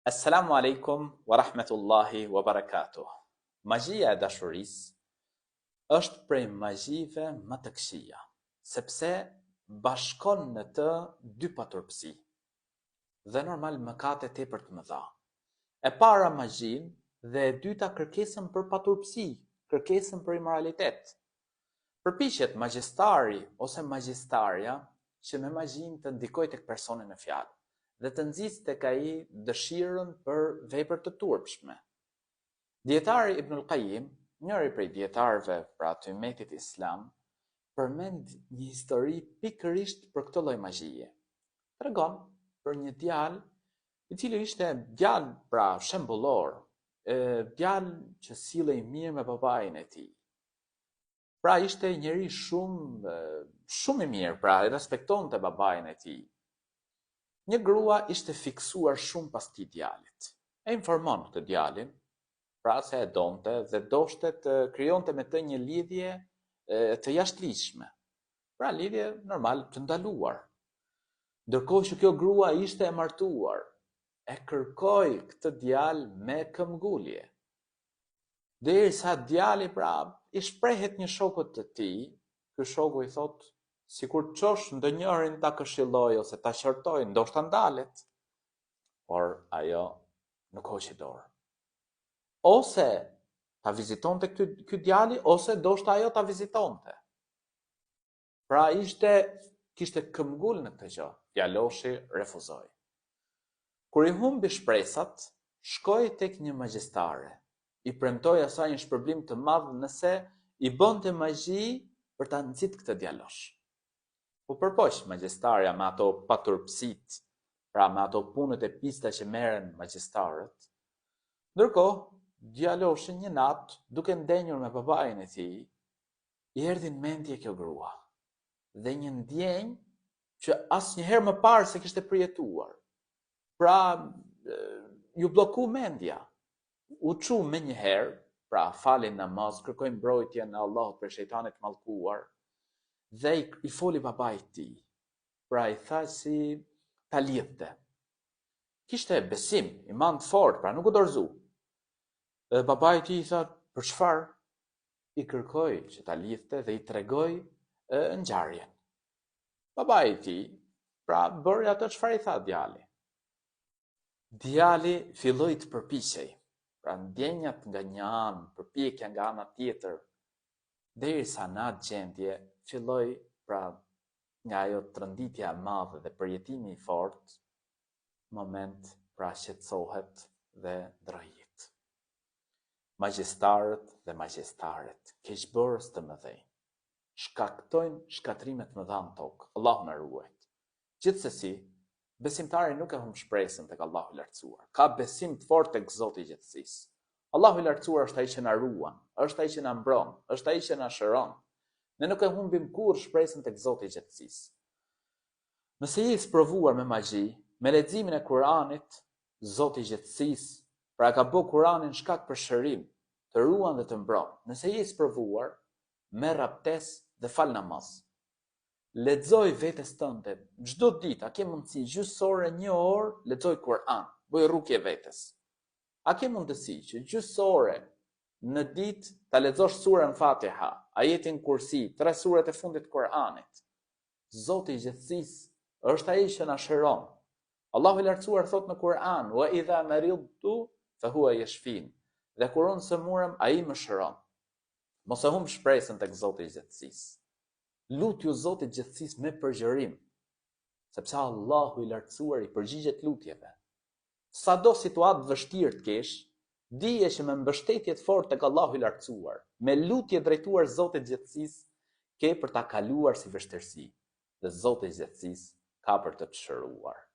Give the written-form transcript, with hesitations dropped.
Assalamu alaikum wa rahmetullahi wa barakatuh. Magjia e dashurisë është prej magjive më të këqija, sepse bashkon në të dy paturpsi dhe normal mëkate tepër të mëdha. E para magjin dhe e dyta kërkesën për paturpsi, kërkesën për imoralitet. Përpiqet magjistari ose magjistarja që me magjin të ndikojë tek personi në fjalë dhe të nxjisë tek ai dëshirën për vepër të turpshme. Dietari Ibnul Qayyim, njëri prej dietarëve pra të ummetit islam, përmend një histori pikërisht për këtë lloj magjie. Tregon për një djalë i cili ishte djalë pra shembullor, djalë që sillej mirë me babain e tij. Pra ishte njëri shumë i mirë, pra i respektonte babain e tij. Një grua ishte fiksuar shumë pas këtij djalit. E informon këtë djalin, pra se e donte dhe doshte të krijonte me të një lidhje të jashtëligjshme. Pra lidhje normal të ndaluar. Ndërkohë që kjo grua ishte e martuar, e kërkoi këtë djalë me këmbgulje. Derisa djali pra i shprehet një shokut të tij, ky shoku i thotë sikur çosh ndonjërin ta këshilloj ose ta qortoj, ndoshta ndalet. Por ajo nuk hoqi dorë. Ose ta vizitonte ky djali, ose ndoshta ajo ta vizitonte. Pra kishte këmbgul në këtë gjë. Djaloshi refuzoi. Kur i humbi shpresat, shkoi tek një magjistare. I premtoi asaj një shpërblim të madh nëse i bënte magji për ta nxit këtë djalosh. U përpoq magjistarja me ato paturpsit, pra me ato punët e pista që merren magjistarët. Ndërkohë, djaloshi një natë, duke ndenjur me babain e tij, i erdhi në mendje kjo grua. Dhe një ndjenjë që asnjëherë më parë se kishte përjetuar. Pra, ju blloku mendja. U çu me njëherë, pra fali namaz, kërkoi mbrojtjen e Allahut për shejtanit mallkuar, dhe i foli babait të tij. Pra i tha si ta lidhte. Kishte besim, iman të fortë, pra nuk u dorëzu. Babai i tij i tha, për çfarë? I kërkoi që ta lidhte dhe i tregoi ngjarjen. Babai i tij, pra bëri atë çfarë i tha djali. Djali filloi të përpiqej, pra ndjenjat nga një anë, përpjekja nga ana tjetër, derisa në atë gjendje filloi pra nga ajo trënditja e madhe dhe përjetimi i fortë, moment pra shqetësohet dhe ndrojit. Magjistarët dhe magjistaret, keqbërës të mëdhenj, shkaktojnë shkatrime të mëdha në tokë. Allahu na ruajt. Gjithsesi, besimtari nuk e humb shpresën tek Allahu i Lartësuar. Ka besim të fortë tek Zoti i Gjithësisë. Allahu i Lartësuar është ai që na ruan, është ai që na mbron, është ai që na shëron. Ne nuk e humbim kurrë shpresën tek Zoti i Gjithësisë. Nëse je i sprovuar me magji, me leximin e Kuranit, Zoti i Gjithësisë, pra ka bë Kuranin shkak për shërim, të ruan dhe të mbron. Nëse je i sprovuar, merr abdest dhe fal namaz. Lexoj vetes tënde çdo ditë, a ke mundësi gjysmë ore, një orë, lexoj Kur'an, bëj rukje vetes. A ke mundësi që gjysmë ore në ditë ta lexosh surën Fatiha, ajetin Kursi, 3 suret e fundit të Kur'anit? Zoti i Gjithësisë është ai që na shëron. Allahu i Lartësuar thot në Kur'an: "Wa idha maridtu fa huwa yashfin." Dhe kur unë sëmurem, ai më shëron. Mos e humb shpresën tek Zoti i Gjithësisë. Lutju Zotit Gjithësisë me përgjërim, sepse Allahu i Lartësuar i përgjigjet lutjeve. Sado situatë vështirë të kesh, dije që me mbështetje të fortë tek Allahu i Lartësuar, me lutje drejtuar Zotit Gjithësisë, ke për ta kaluar si vështirësi, dhe Zoti i Gjithësisë ka për të të shëruar.